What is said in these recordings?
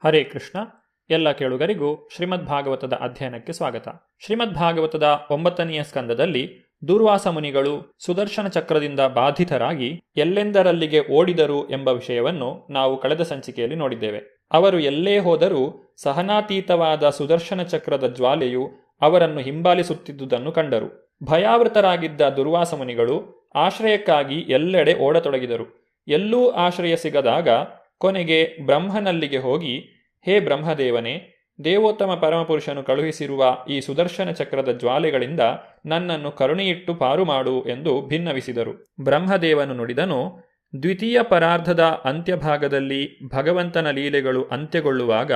ಹರೇ ಕೃಷ್ಣ. ಎಲ್ಲ ಕೇಳುಗರಿಗೂ ಶ್ರೀಮದ್ ಭಾಗವತದ ಅಧ್ಯಯನಕ್ಕೆ ಸ್ವಾಗತ. ಶ್ರೀಮದ್ ಭಾಗವತದ 9ನೆಯ ಸ್ಕಂದದಲ್ಲಿ ದೂರ್ವಾಸ ಮುನಿಗಳು ಸುದರ್ಶನ ಚಕ್ರದಿಂದ ಬಾಧಿತರಾಗಿ ಎಲ್ಲೆಂದರಲ್ಲಿಗೆ ಓಡಿದರು ಎಂಬ ವಿಷಯವನ್ನು ನಾವು ಕಳೆದ ಸಂಚಿಕೆಯಲ್ಲಿ ನೋಡಿದ್ದೇವೆ. ಅವರು ಎಲ್ಲೇ ಹೋದರೂ ಸಹನಾತೀತವಾದ ಸುದರ್ಶನ ಚಕ್ರದ ಜ್ವಾಲೆಯು ಅವರನ್ನು ಹಿಂಬಾಲಿಸುತ್ತಿದ್ದುದನ್ನು ಕಂಡರು. ಭಯಾವೃತರಾಗಿದ್ದ ದುರ್ವಾಸ ಮುನಿಗಳು ಆಶ್ರಯಕ್ಕಾಗಿ ಎಲ್ಲೆಡೆ ಓಡತೊಡಗಿದರು. ಎಲ್ಲೂ ಆಶ್ರಯ ಸಿಗದಾಗ ಕೊನೆಗೆ ಬ್ರಹ್ಮನಲ್ಲಿಗೆ ಹೋಗಿ, ಹೇ ಬ್ರಹ್ಮದೇವನೇ, ದೇವೋತ್ತಮ ಪರಮಪುರುಷನು ಕಳುಹಿಸಿರುವ ಈ ಸುದರ್ಶನ ಚಕ್ರದ ಜ್ವಾಲೆಗಳಿಂದ ನನ್ನನ್ನು ಕರುಣೆಯಿಟ್ಟು ಪಾರು ಮಾಡು ಎಂದು ಭಿನ್ನವಿಸಿದರು. ಬ್ರಹ್ಮದೇವನು ನುಡಿದನು, ದ್ವಿತೀಯ ಪರಾರ್ಧದ ಅಂತ್ಯಭಾಗದಲ್ಲಿ ಭಗವಂತನ ಲೀಲೆಗಳು ಅಂತ್ಯಗೊಳ್ಳುವಾಗ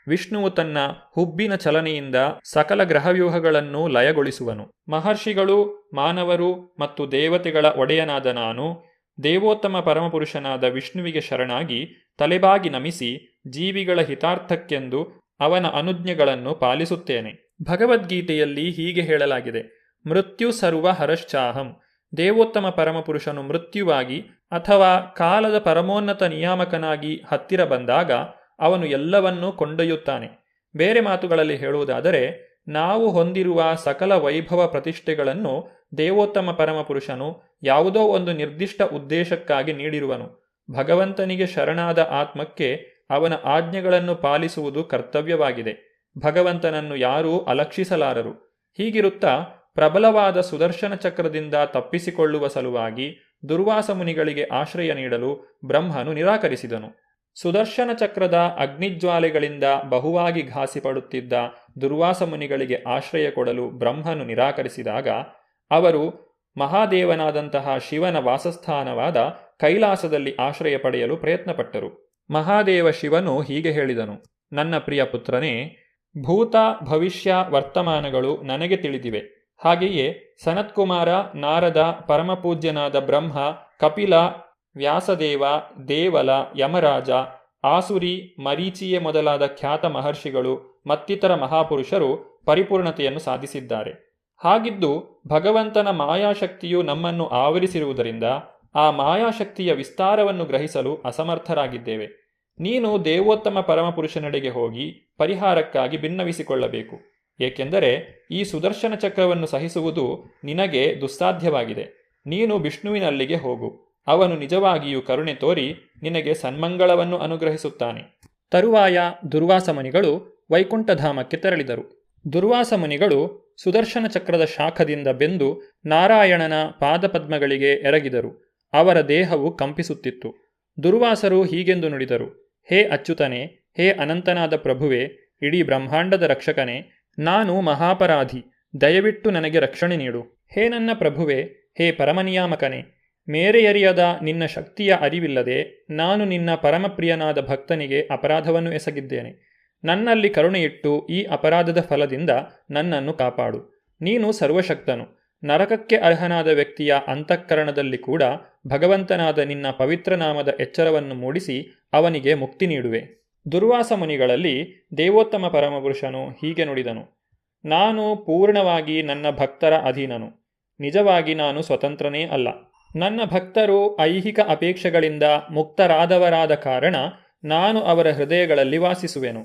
ವಿಷ್ಣುವು ತನ್ನ ಹುಬ್ಬಿನ ಚಲನೆಯಿಂದ ಸಕಲ ಗ್ರಹವ್ಯೂಹಗಳನ್ನು ಲಯಗೊಳಿಸುವನು. ಮಹರ್ಷಿಗಳು, ಮಾನವರು ಮತ್ತು ದೇವತೆಗಳ ಒಡೆಯನಾದ ನಾನು ದೇವೋತ್ತಮ ಪರಮಪುರುಷನಾದ ವಿಷ್ಣುವಿಗೆ ಶರಣಾಗಿ ತಲೆಬಾಗಿ ನಮಿಸಿ ಜೀವಿಗಳ ಹಿತಾರ್ಥಕ್ಕೆಂದು ಅವನ ಅನುಜ್ಞೆಗಳನ್ನು ಪಾಲಿಸುತ್ತೇನೆ. ಭಗವದ್ಗೀತೆಯಲ್ಲಿ ಹೀಗೆ ಹೇಳಲಾಗಿದೆ, ಮೃತ್ಯು ಸರ್ವ ಹರಶ್ಚಾಹಂ. ದೇವೋತ್ತಮ ಪರಮಪುರುಷನು ಮೃತ್ಯುವಾಗಿ ಅಥವಾ ಕಾಲದ ಪರಮೋನ್ನತ ನಿಯಾಮಕನಾಗಿ ಹತ್ತಿರ ಬಂದಾಗ ಅವನು ಎಲ್ಲವನ್ನೂ ಕೊಂಡೊಯ್ಯುತ್ತಾನೆ. ಬೇರೆ ಮಾತುಗಳಲ್ಲಿ ಹೇಳುವುದಾದರೆ, ನಾವು ಹೊಂದಿರುವ ಸಕಲ ವೈಭವ ಪ್ರತಿಷ್ಠೆಗಳನ್ನು ದೇವೋತ್ತಮ ಪರಮಪುರುಷನು ಯಾವುದೋ ಒಂದು ನಿರ್ದಿಷ್ಟ ಉದ್ದೇಶಕ್ಕಾಗಿ ನೀಡಿರುವನು. ಭಗವಂತನಿಗೆ ಶರಣಾದ ಆತ್ಮಕ್ಕೆ ಅವನ ಆಜ್ಞೆಗಳನ್ನು ಪಾಲಿಸುವುದು ಕರ್ತವ್ಯವಾಗಿದೆ. ಭಗವಂತನನ್ನು ಯಾರೂ ಅಲಕ್ಷಿಸಲಾರರು. ಹೀಗಿರುತ್ತಾ ಪ್ರಬಲವಾದ ಸುದರ್ಶನ ಚಕ್ರದಿಂದ ತಪ್ಪಿಸಿಕೊಳ್ಳುವ ಸಲುವಾಗಿ ದುರ್ವಾಸ ಮುನಿಗಳಿಗೆ ಆಶ್ರಯ ನೀಡಲು ಬ್ರಹ್ಮನು ನಿರಾಕರಿಸಿದನು. ಸುದರ್ಶನ ಚಕ್ರದ ಅಗ್ನಿಜ್ವಾಲೆಗಳಿಂದ ಬಹುವಾಗಿ ಘಾಸಿಪಡುತ್ತಿದ್ದ ದುರ್ವಾಸ ಮುನಿಗಳಿಗೆ ಆಶ್ರಯ ಕೊಡಲು ಬ್ರಹ್ಮನು ನಿರಾಕರಿಸಿದಾಗ ಅವರು ಮಹಾದೇವನಾದಂತಹ ಶಿವನ ವಾಸಸ್ಥಾನವಾದ ಕೈಲಾಸದಲ್ಲಿ ಆಶ್ರಯ ಪಡೆಯಲು ಪ್ರಯತ್ನಪಟ್ಟರು. ಮಹಾದೇವ ಶಿವನು ಹೀಗೆ ಹೇಳಿದನು, ನನ್ನ ಪ್ರಿಯ ಪುತ್ರನೇ, ಭೂತ ಭವಿಷ್ಯ ವರ್ತಮಾನಗಳು ನನಗೆ ತಿಳಿದಿವೆ. ಹಾಗೆಯೇ ಸನತ್ಕುಮಾರ, ನಾರದ, ಪರಮಪೂಜ್ಯನಾದ ಬ್ರಹ್ಮ, ಕಪಿಲ, ವ್ಯಾಸದೇವ, ದೇವಲ, ಯಮರಾಜ, ಆಸುರಿ, ಮರೀಚಿಯೆ ಮೊದಲಾದ ಖ್ಯಾತ ಮಹರ್ಷಿಗಳು ಮತ್ತಿತರ ಮಹಾಪುರುಷರು ಪರಿಪೂರ್ಣತೆಯನ್ನು ಸಾಧಿಸಿದ್ದಾರೆ. ಹಾಗಿದ್ದು ಭಗವಂತನ ಮಾಯಾಶಕ್ತಿಯು ನಮ್ಮನ್ನು ಆವರಿಸಿರುವುದರಿಂದ ಆ ಮಾಯಾಶಕ್ತಿಯ ವಿಸ್ತಾರವನ್ನು ಗ್ರಹಿಸಲು ಅಸಮರ್ಥರಾಗಿದ್ದೇವೆ. ನೀನು ದೇವೋತ್ತಮ ಪರಮಪುರುಷನೆಡೆಗೆ ಹೋಗಿ ಪರಿಹಾರಕ್ಕಾಗಿ ಭಿನ್ನವಿಸಿಕೊಳ್ಳಬೇಕು. ಏಕೆಂದರೆ ಈ ಸುದರ್ಶನ ಚಕ್ರವನ್ನು ಸಹಿಸುವುದು ನಿನಗೆ ದುಸ್ಸಾಧ್ಯವಾಗಿದೆ. ನೀನು ವಿಷ್ಣುವಿನಲ್ಲಿಗೆ ಹೋಗು. ಅವನು ನಿಜವಾಗಿಯೂ ಕರುಣೆ ತೋರಿ ನಿನಗೆ ಸನ್ಮಂಗಳವನ್ನು ಅನುಗ್ರಹಿಸುತ್ತಾನೆ. ತರುವಾಯ ದುರ್ವಾಸ ಮುನಿಗಳು ವೈಕುಂಠಧಾಮಕ್ಕೆ ತೆರಳಿದರು. ದುರ್ವಾಸ ಮುನಿಗಳು ಸುದರ್ಶನ ಚಕ್ರದ ಶಾಖದಿಂದ ಬೆಂದು ನಾರಾಯಣನ ಪಾದಪದ್ಮಗಳಿಗೆ ಎರಗಿದರು. ಅವರ ದೇಹವು ಕಂಪಿಸುತ್ತಿತ್ತು. ದುರ್ವಾಸರು ಹೀಗೆಂದು ನುಡಿದರು, ಹೇ ಅಚ್ಯುತನೇ, ಹೇ ಅನಂತನಾದ ಪ್ರಭುವೇ, ಇಡೀ ಬ್ರಹ್ಮಾಂಡದ ರಕ್ಷಕನೇ, ನಾನು ಮಹಾಪರಾಧಿ, ದಯವಿಟ್ಟು ನನಗೆ ರಕ್ಷಣೆ ನೀಡು. ಹೇ ನನ್ನ ಪ್ರಭುವೇ, ಹೇ ಪರಮನಿಯಾಮಕನೇ, ಮೇರೆಯರಿಯದ ನಿನ್ನ ಶಕ್ತಿಯ ಅರಿವಿಲ್ಲದೆ ನಾನು ನಿನ್ನ ಪರಮಪ್ರಿಯನಾದ ಭಕ್ತನಿಗೆ ಅಪರಾಧವನ್ನು ಎಸಗಿದ್ದೇನೆ. ನನ್ನಲ್ಲಿ ಕರುಣೆಯಿಟ್ಟು ಈ ಅಪರಾಧದ ಫಲದಿಂದ ನನ್ನನ್ನು ಕಾಪಾಡು. ನೀನು ಸರ್ವಶಕ್ತನು. ನರಕಕ್ಕೆ ಅರ್ಹನಾದ ವ್ಯಕ್ತಿಯ ಅಂತಃಕರಣದಲ್ಲಿ ಕೂಡ ಭಗವಂತನಾದ ನಿನ್ನ ಪವಿತ್ರ ನಾಮದ ಎಚ್ಚರವನ್ನು ಮೂಡಿಸಿ ಅವನಿಗೆ ಮುಕ್ತಿ ನೀಡುವೆ. ದುರ್ವಾಸ ಮುನಿಗಳಲ್ಲಿ ದೇವೋತ್ತಮ ಪರಮಪುರುಷನು ಹೀಗೆ ನುಡಿದನು, ನಾನು ಪೂರ್ಣವಾಗಿ ನನ್ನ ಭಕ್ತರ ಅಧೀನನು. ನಿಜವಾಗಿ ನಾನು ಸ್ವತಂತ್ರನೇ ಅಲ್ಲ. ನನ್ನ ಭಕ್ತರು ಐಹಿಕ ಅಪೇಕ್ಷೆಗಳಿಂದ ಮುಕ್ತರಾದವರಾದ ಕಾರಣ ನಾನು ಅವರ ಹೃದಯಗಳಲ್ಲಿ ವಾಸಿಸುವೆನು.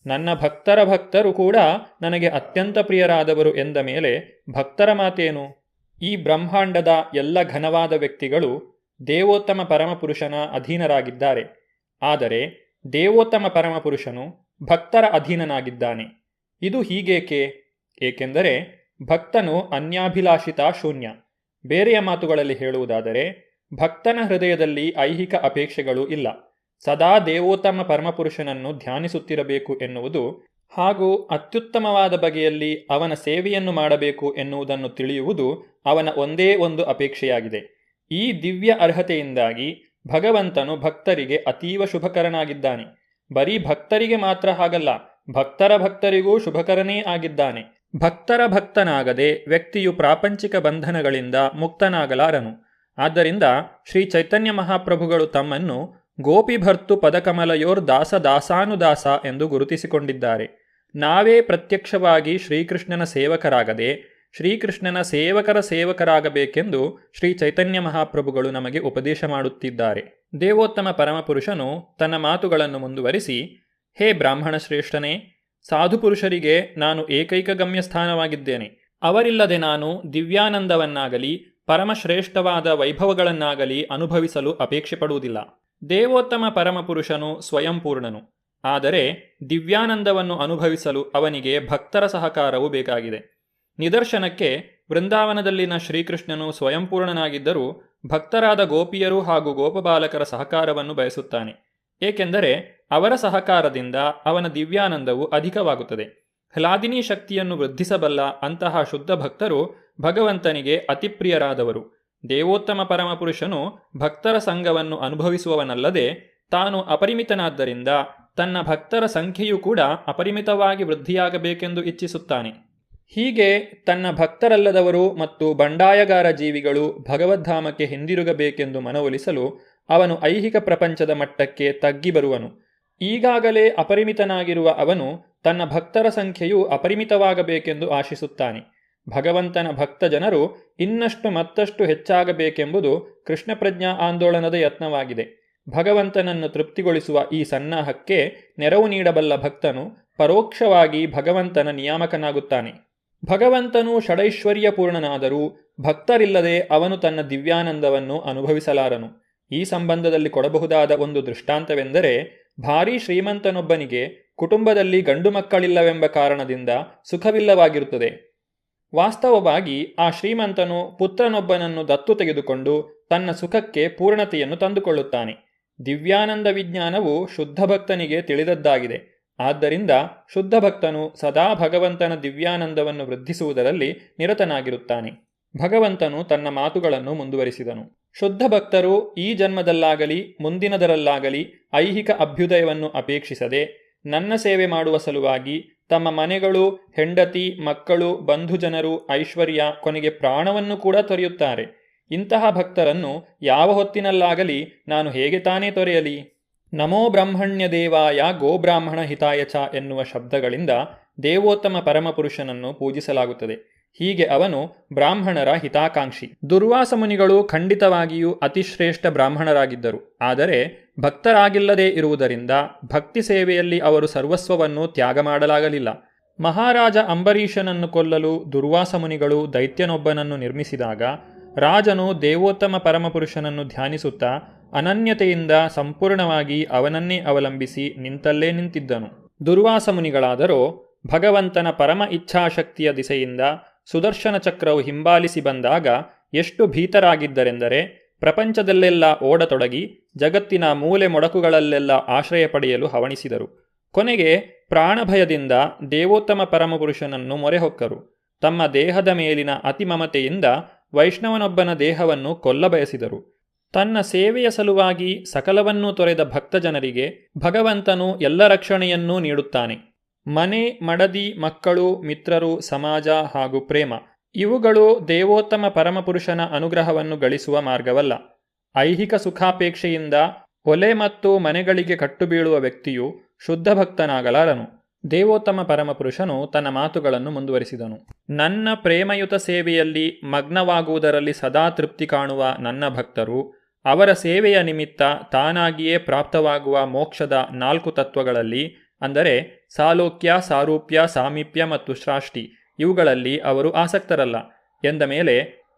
ನನ್ನ ಭಕ್ತರ ಭಕ್ತರು ಕೂಡ ನನಗೆ ಅತ್ಯಂತ ಪ್ರಿಯರಾದವರು ಎಂದ ಮೇಲೆ ಭಕ್ತರ ಮಾತೇನು? ಈ ಬ್ರಹ್ಮಾಂಡದ ಎಲ್ಲ ಘನವಾದ ವ್ಯಕ್ತಿಗಳು ದೇವೋತ್ತಮ ಪರಮಪುರುಷನ ಅಧೀನರಾಗಿದ್ದಾರೆ. ಆದರೆ ದೇವೋತ್ತಮ ಪರಮಪುರುಷನು ಭಕ್ತರ ಅಧೀನನಾಗಿದ್ದಾನೆ. ಇದು ಹೀಗೇಕೆ? ಏಕೆಂದರೆ ಭಕ್ತನು ಅನ್ಯಾಭಿಲಾಷಿತ ಶೂನ್ಯ. ಬೇರೆಯ ಮಾತುಗಳಲ್ಲಿ ಹೇಳುವುದಾದರೆ, ಭಕ್ತನ ಹೃದಯದಲ್ಲಿ ಐಹಿಕ ಅಪೇಕ್ಷೆಗಳು ಇಲ್ಲ. ಸದಾ ದೇವೋತ್ತಮ ಪರಮಪುರುಷನನ್ನು ಧ್ಯಾನಿಸುತ್ತಿರಬೇಕು ಎನ್ನುವುದು ಹಾಗೂ ಅತ್ಯುತ್ತಮವಾದ ಬಗೆಯಲ್ಲಿ ಅವನ ಸೇವೆಯನ್ನು ಮಾಡಬೇಕು ಎನ್ನುವುದನ್ನು ತಿಳಿಯುವುದು ಅವನ ಒಂದೇ ಒಂದು ಅಪೇಕ್ಷೆಯಾಗಿದೆ. ಈ ದಿವ್ಯ ಅರ್ಹತೆಯಿಂದಾಗಿ ಭಗವಂತನು ಭಕ್ತರಿಗೆ ಅತೀವ ಶುಭಕರನಾಗಿದ್ದಾನೆ. ಬರೀ ಭಕ್ತರಿಗೆ ಮಾತ್ರ ಹಾಗಲ್ಲ, ಭಕ್ತರ ಭಕ್ತರಿಗೂ ಶುಭಕರನೇ ಆಗಿದ್ದಾನೆ. ಭಕ್ತರ ಭಕ್ತನಾಗದೆ ವ್ಯಕ್ತಿಯು ಪ್ರಾಪಂಚಿಕ ಬಂಧನಗಳಿಂದ ಮುಕ್ತನಾಗಲಾರನು. ಆದ್ದರಿಂದ ಶ್ರೀ ಚೈತನ್ಯ ಮಹಾಪ್ರಭುಗಳು ತಮ್ಮನ್ನು ಗೋಪಿಭರ್ತು ಪದಕಮಲಯೋರ್ ದಾಸ ದಾಸಾನುದಾಸ ಎಂದು ಗುರುತಿಸಿಕೊಂಡಿದ್ದಾರೆ. ನಾವೇ ಪ್ರತ್ಯಕ್ಷವಾಗಿ ಶ್ರೀಕೃಷ್ಣನ ಸೇವಕರಾಗದೆ ಶ್ರೀಕೃಷ್ಣನ ಸೇವಕರ ಸೇವಕರಾಗಬೇಕೆಂದು ಶ್ರೀ ಚೈತನ್ಯ ಮಹಾಪ್ರಭುಗಳು ನಮಗೆ ಉಪದೇಶ ಮಾಡುತ್ತಿದ್ದಾರೆ. ದೇವೋತ್ತಮ ಪರಮಪುರುಷನು ತನ್ನ ಮಾತುಗಳನ್ನು ಮುಂದುವರಿಸಿ, ಹೇ ಬ್ರಾಹ್ಮಣ ಶ್ರೇಷ್ಠನೇ, ಸಾಧುಪುರುಷರಿಗೆ ನಾನು ಏಕೈಕ ಗಮ್ಯಸ್ಥಾನವಾಗಿದ್ದೇನೆ. ಅವರಿಲ್ಲದೆ ನಾನು ದಿವ್ಯಾನಂದವನ್ನಾಗಲಿ ಪರಮಶ್ರೇಷ್ಠವಾದ ವೈಭವಗಳನ್ನಾಗಲಿ ಅನುಭವಿಸಲು ಅಪೇಕ್ಷೆ ಪಡುವುದಿಲ್ಲ. ದೇವೋತ್ತಮ ಪರಮಪುರುಷನು ಸ್ವಯಂಪೂರ್ಣನು. ಆದರೆ ದಿವ್ಯಾನಂದವನ್ನು ಅನುಭವಿಸಲು ಅವನಿಗೆ ಭಕ್ತರ ಸಹಕಾರವು ಬೇಕಾಗಿದೆ. ನಿದರ್ಶನಕ್ಕೆ, ವೃಂದಾವನದಲ್ಲಿನ ಶ್ರೀಕೃಷ್ಣನು ಸ್ವಯಂಪೂರ್ಣನಾಗಿದ್ದರೂ ಭಕ್ತರಾದ ಗೋಪಿಯರು ಹಾಗೂ ಗೋಪಬಾಲಕರ ಸಹಕಾರವನ್ನು ಬಯಸುತ್ತಾನೆ. ಏಕೆಂದರೆ ಅವರ ಸಹಕಾರದಿಂದ ಅವನ ದಿವ್ಯಾನಂದವು ಅಧಿಕವಾಗುತ್ತದೆ. ಹ್ಲಾದಿನಿ ಶಕ್ತಿಯನ್ನು ವೃದ್ಧಿಸಬಲ್ಲ ಅಂತಹ ಶುದ್ಧ ಭಕ್ತರು ಭಗವಂತನಿಗೆ ಅತಿಪ್ರಿಯರಾದವರು. ದೇವೋತ್ತಮ ಪರಮಪುರುಷನು ಭಕ್ತರ ಸಂಘವನ್ನು ಅನುಭವಿಸುವವನಲ್ಲದೆ ತಾನು ಅಪರಿಮಿತನಾದ್ದರಿಂದ ತನ್ನ ಭಕ್ತರ ಸಂಖ್ಯೆಯೂ ಕೂಡ ಅಪರಿಮಿತವಾಗಿ ವೃದ್ಧಿಯಾಗಬೇಕೆಂದು ಇಚ್ಛಿಸುತ್ತಾನೆ. ಹೀಗೆ ತನ್ನ ಭಕ್ತರಲ್ಲದವರು ಮತ್ತು ಬಂಡಾಯಗಾರ ಜೀವಿಗಳು ಭಗವದ್ಧಾಮಕ್ಕೆ ಹಿಂದಿರುಗಬೇಕೆಂದು ಮನವೊಲಿಸಲು ಅವನು ಐಹಿಕ ಪ್ರಪಂಚದ ಮಟ್ಟಕ್ಕೆ ತಗ್ಗಿ ಬರುವನು. ಈಗಾಗಲೇ ಅಪರಿಮಿತನಾಗಿರುವ ಅವನು ತನ್ನ ಭಕ್ತರ ಸಂಖ್ಯೆಯು ಅಪರಿಮಿತವಾಗಬೇಕೆಂದು ಆಶಿಸುತ್ತಾನೆ. ಭಗವಂತನ ಭಕ್ತ ಜನರು ಇನ್ನಷ್ಟು ಮತ್ತಷ್ಟು ಹೆಚ್ಚಾಗಬೇಕೆಂಬುದು ಕೃಷ್ಣ ಪ್ರಜ್ಞಾ ಆಂದೋಲನದ ಯತ್ನವಾಗಿದೆ. ಭಗವಂತನನ್ನು ತೃಪ್ತಿಗೊಳಿಸುವ ಈ ಸನ್ನಾಹಕ್ಕೆ ನೆರವು ನೀಡಬಲ್ಲ ಭಕ್ತನು ಪರೋಕ್ಷವಾಗಿ ಭಗವಂತನ ನಿಯಾಮಕನಾಗುತ್ತಾನೆ. ಭಗವಂತನು ಷಡೈಶ್ವರ್ಯಪೂರ್ಣನಾದರೂ ಭಕ್ತರಿಲ್ಲದೆ ಅವನು ತನ್ನ ದಿವ್ಯಾನಂದವನ್ನು ಅನುಭವಿಸಲಾರನು. ಈ ಸಂಬಂಧದಲ್ಲಿ ಕೊಡಬಹುದಾದ ಒಂದು ದೃಷ್ಟಾಂತವೆಂದರೆ, ಭಾರೀ ಶ್ರೀಮಂತನೊಬ್ಬನಿಗೆ ಕುಟುಂಬದಲ್ಲಿ ಗಂಡು ಮಕ್ಕಳಿಲ್ಲವೆಂಬ ಕಾರಣದಿಂದ ಸುಖವಿಲ್ಲವಾಗಿರುತ್ತದೆ. ವಾಸ್ತವವಾಗಿ ಆ ಶ್ರೀಮಂತನು ಪುತ್ರನೊಬ್ಬನನ್ನು ದತ್ತು ತೆಗೆದುಕೊಂಡು ತನ್ನ ಸುಖಕ್ಕೆ ಪೂರ್ಣತೆಯನ್ನು ತಂದುಕೊಳ್ಳುತ್ತಾನೆ. ದಿವ್ಯಾನಂದ ವಿಜ್ಞಾನವು ಶುದ್ಧ ಭಕ್ತನಿಗೆ ತಿಳಿದದ್ದಾಗಿದೆ. ಆದ್ದರಿಂದ ಶುದ್ಧ ಭಕ್ತನು ಸದಾ ಭಗವಂತನ ದಿವ್ಯಾನಂದವನ್ನು ವೃದ್ಧಿಸುವುದರಲ್ಲಿ ನಿರತನಾಗಿರುತ್ತಾನೆ. ಭಗವಂತನು ತನ್ನ ಮಾತುಗಳನ್ನು ಮುಂದುವರಿಸಿದನು. ಶುದ್ಧ ಭಕ್ತರು ಈ ಜನ್ಮದಲ್ಲಾಗಲಿ ಮುಂದಿನದರಲ್ಲಾಗಲಿ ಐಹಿಕ ಅಭ್ಯುದಯವನ್ನು ಅಪೇಕ್ಷಿಸದೆ ನನ್ನ ಸೇವೆ ಮಾಡುವ ಸಲುವಾಗಿ ತಮ್ಮ ಮನೆಗಳು, ಹೆಂಡತಿ, ಮಕ್ಕಳು, ಬಂಧುಜನರು, ಐಶ್ವರ್ಯ, ಕೊನೆಗೆ ಪ್ರಾಣವನ್ನು ಕೂಡ ತೊರೆಯುತ್ತಾರೆ. ಇಂತಹ ಭಕ್ತರನ್ನು ಯಾವ ಹೊತ್ತಿನಲ್ಲಾಗಲಿ ನಾನು ಹೇಗೆ ತಾನೇ ತೊರೆಯಲಿ? ನಮೋ ಬ್ರಹ್ಮಣ್ಯ ದೇವಾಯ ಗೋಬ್ರಾಹ್ಮಣ ಹಿತಾಯ ಚ ಎನ್ನುವ ಶಬ್ದಗಳಿಂದ ದೇವೋತ್ತಮ ಪರಮಪುರುಷನನ್ನು ಪೂಜಿಸಲಾಗುತ್ತದೆ. ಹೀಗೆ ಅವನು ಬ್ರಾಹ್ಮಣರ ಹಿತಾಕಾಂಕ್ಷಿ. ದುರ್ವಾಸ ಮುನಿಗಳು ಖಂಡಿತವಾಗಿಯೂ ಅತಿಶ್ರೇಷ್ಠ ಬ್ರಾಹ್ಮಣರಾಗಿದ್ದರು. ಆದರೆ ಭಕ್ತರಾಗಿಲ್ಲದೇ ಇರುವುದರಿಂದ ಭಕ್ತಿ ಸೇವೆಯಲ್ಲಿ ಅವರು ಸರ್ವಸ್ವವನ್ನು ತ್ಯಾಗ ಮಾಡಲಾಗಲಿಲ್ಲ. ಮಹಾರಾಜ ಅಂಬರೀಷನನ್ನು ಕೊಲ್ಲಲು ದುರ್ವಾಸ ಮುನಿಗಳು ದೈತ್ಯನೊಬ್ಬನನ್ನು ನಿರ್ಮಿಸಿದಾಗ ರಾಜನು ದೇವೋತ್ತಮ ಪರಮಪುರುಷನನ್ನು ಧ್ಯಾನಿಸುತ್ತಾ ಅನನ್ಯತೆಯಿಂದ ಸಂಪೂರ್ಣವಾಗಿ ಅವನನ್ನೇ ಅವಲಂಬಿಸಿ ನಿಂತಲ್ಲೇ ನಿಂತಿದ್ದನು. ದುರ್ವಾಸ ಮುನಿಗಳಾದರೋ ಭಗವಂತನ ಪರಮ ಇಚ್ಛಾಶಕ್ತಿಯ ದಿಸೆಯಿಂದ ಸುದರ್ಶನ ಚಕ್ರವು ಹಿಂಬಾಲಿಸಿ ಬಂದಾಗ ಎಷ್ಟು ಭೀತರಾಗಿದ್ದರೆಂದರೆ ಪ್ರಪಂಚದಲ್ಲೆಲ್ಲ ಓಡತೊಡಗಿ ಜಗತ್ತಿನ ಮೂಲೆ ಮೊಡಕುಗಳಲ್ಲೆಲ್ಲ ಆಶ್ರಯ ಪಡೆಯಲು ಹವಣಿಸಿದರು. ಕೊನೆಗೆ ಪ್ರಾಣಭಯದಿಂದ ದೇವೋತ್ತಮ ಪರಮಪುರುಷನನ್ನು ಮೊರೆಹೊಕ್ಕರು. ತಮ್ಮ ದೇಹದ ಮೇಲಿನ ಅತಿಮಮತೆಯಿಂದ ವೈಷ್ಣವನೊಬ್ಬನ ದೇಹವನ್ನು ಕೊಲ್ಲಬಯಸಿದರು. ತನ್ನ ಸೇವೆಯ ಸಲುವಾಗಿ ಸಕಲವನ್ನೂ ತೊರೆದ ಭಕ್ತಜನರಿಗೆ ಭಗವಂತನು ಎಲ್ಲ ರಕ್ಷಣೆಯನ್ನೂ ನೀಡುತ್ತಾನೆ. ಮನೆ, ಮಡದಿ, ಮಕ್ಕಳು, ಮಿತ್ರರು, ಸಮಾಜ ಹಾಗೂ ಪ್ರೇಮ ಇವುಗಳು ದೇವೋತ್ತಮ ಪರಮಪುರುಷನ ಅನುಗ್ರಹವನ್ನು ಗಳಿಸುವ ಮಾರ್ಗವಲ್ಲ. ಐಹಿಕ ಸುಖಾಪೇಕ್ಷೆಯಿಂದ ಒಲೆ ಮತ್ತು ಮನೆಗಳಿಗೆ ಕಟ್ಟುಬೀಳುವ ವ್ಯಕ್ತಿಯು ಶುದ್ಧ ಭಕ್ತನಾಗಲಾರನು. ದೇವೋತ್ತಮ ಪರಮಪುರುಷನು ತನ್ನ ಮಾತುಗಳನ್ನು ಮುಂದುವರಿಸಿದನು. ನನ್ನ ಪ್ರೇಮಯುತ ಸೇವೆಯಲ್ಲಿ ಮಗ್ನವಾಗುವುದರಲ್ಲಿ ಸದಾ ತೃಪ್ತಿ ಕಾಣುವ ನನ್ನ ಭಕ್ತರು ಅವರ ಸೇವೆಯ ನಿಮಿತ್ತ ತಾನಾಗಿಯೇ ಪ್ರಾಪ್ತವಾಗುವ ಮೋಕ್ಷದ 4 ತತ್ವಗಳಲ್ಲಿ, ಅಂದರೆ ಸಾಲೋಕ್ಯ, ಸಾರೂಪ್ಯ, ಸಾಮೀಪ್ಯ ಮತ್ತು ಶ್ರಾಷ್ಟಿ ಇವುಗಳಲ್ಲಿ ಅವರು ಆಸಕ್ತರಲ್ಲ ಎಂದ ಮೇಲೆ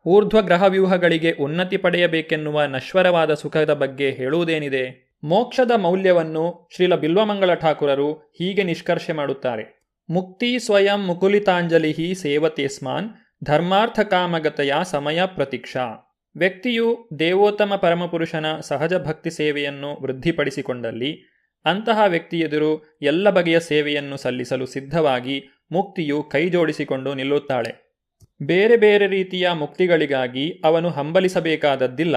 ಊರ್ಧ್ವ ಗ್ರಹವ್ಯೂಹಗಳಿಗೆ ಉನ್ನತಿ ಪಡೆಯಬೇಕೆನ್ನುವ ನಶ್ವರವಾದ ಸುಖದ ಬಗ್ಗೆ ಹೇಳುವುದೇನಿದೆ? ಮೋಕ್ಷದ ಮೌಲ್ಯವನ್ನು ಶ್ರೀಲ ಬಿಲ್ವಮಂಗಳ ಠಾಕುರರು ಹೀಗೆ ನಿಷ್ಕರ್ಷೆ ಮಾಡುತ್ತಾರೆ. ಮುಕ್ತಿ ಸ್ವಯಂ ಮುಕುಲಿತಾಂಜಲಿ ಸೇವತೇಸ್ಮಾನ್ ಧರ್ಮಾರ್ಥ ಕಾಮಗತೆಯ ಸಮಯ ಪ್ರತೀಕ್ಷಾ. ವ್ಯಕ್ತಿಯು ದೇವೋತ್ತಮ ಪರಮಪುರುಷನ ಸಹಜ ಭಕ್ತಿ ಸೇವೆಯನ್ನು ವೃದ್ಧಿಪಡಿಸಿಕೊಂಡಲ್ಲಿ ಅಂತಹ ವ್ಯಕ್ತಿಯೆದುರು ಎಲ್ಲ ಬಗೆಯ ಸೇವೆಯನ್ನು ಸಲ್ಲಿಸಲು ಸಿದ್ಧವಾಗಿ ಮುಕ್ತಿಯು ಕೈಜೋಡಿಸಿಕೊಂಡು ನಿಲ್ಲುತ್ತಾಳೆ. ಬೇರೆ ಬೇರೆ ರೀತಿಯ ಮುಕ್ತಿಗಳಿಗಾಗಿ ಅವನು ಹಂಬಲಿಸಬೇಕಾದದ್ದಿಲ್ಲ.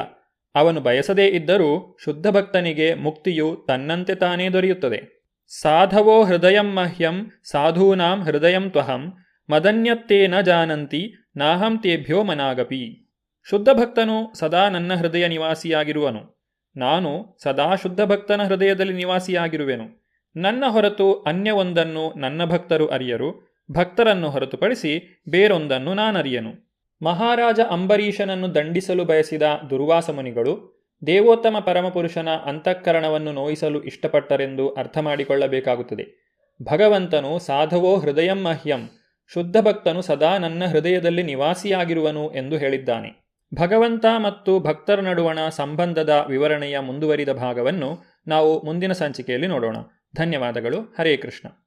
ಅವನು ಬಯಸದೇ ಇದ್ದರೂ ಶುದ್ಧ ಭಕ್ತನಿಗೆ ಮುಕ್ತಿಯು ತನ್ನಂತೆ ತಾನೇ ದೊರೆಯುತ್ತದೆ. ಸಾಧವೋ ಹೃದಯಂ ಮಹ್ಯಂ ಸಾಧೂನಾಂ ಹೃದಯಂ ತ್ವಹಂ ಮದನ್ಯತ್ತೇ ನ ಜಾನಂತಿ ನಾಹಂ ತೇಭ್ಯೋ ಮನಾಗಪಿ. ಶುದ್ಧ ಭಕ್ತನು ಸದಾ ನನ್ನ ಹೃದಯ ನಿವಾಸಿಯಾಗಿರುವನು. ನಾನು ಸದಾ ಶುದ್ಧ ಭಕ್ತನ ಹೃದಯದಲ್ಲಿ ನಿವಾಸಿಯಾಗಿರುವೆನು. ನನ್ನ ಹೊರತು ಅನ್ಯವೊಂದನ್ನು ನನ್ನ ಭಕ್ತರು ಅರಿಯರು. ಭಕ್ತರನ್ನು ಹೊರತುಪಡಿಸಿ ಬೇರೊಂದನ್ನು ನಾನರಿಯನು. ಮಹಾರಾಜ ಅಂಬರೀಷನನ್ನು ದಂಡಿಸಲು ಬಯಸಿದ ದುರ್ವಾಸ ಮುನಿಗಳು ದೇವೋತ್ತಮ ಪರಮಪುರುಷನ ಅಂತಃಕರಣವನ್ನು ನೋಯಿಸಲು ಇಷ್ಟಪಟ್ಟರೆಂದು ಅರ್ಥ ಮಾಡಿಕೊಳ್ಳಬೇಕಾಗುತ್ತದೆ. ಭಗವಂತನು ಸಾಧವೋ ಹೃದಯಂ ಮಹ್ಯಂ, ಶುದ್ಧ ಭಕ್ತನು ಸದಾ ನನ್ನ ಹೃದಯದಲ್ಲಿ ನಿವಾಸಿಯಾಗಿರುವನು ಎಂದು ಹೇಳಿದ್ದಾನೆ. ಭಗವಂತ ಮತ್ತು ಭಕ್ತರ ನಡುವಣ ಸಂಬಂಧದ ವಿವರಣೆಯ ಮುಂದುವರಿದ ಭಾಗವನ್ನು ನಾವು ಮುಂದಿನ ಸಂಚಿಕೆಯಲ್ಲಿ ನೋಡೋಣ. ಧನ್ಯವಾದಗಳು. ಹರೇ ಕೃಷ್ಣ.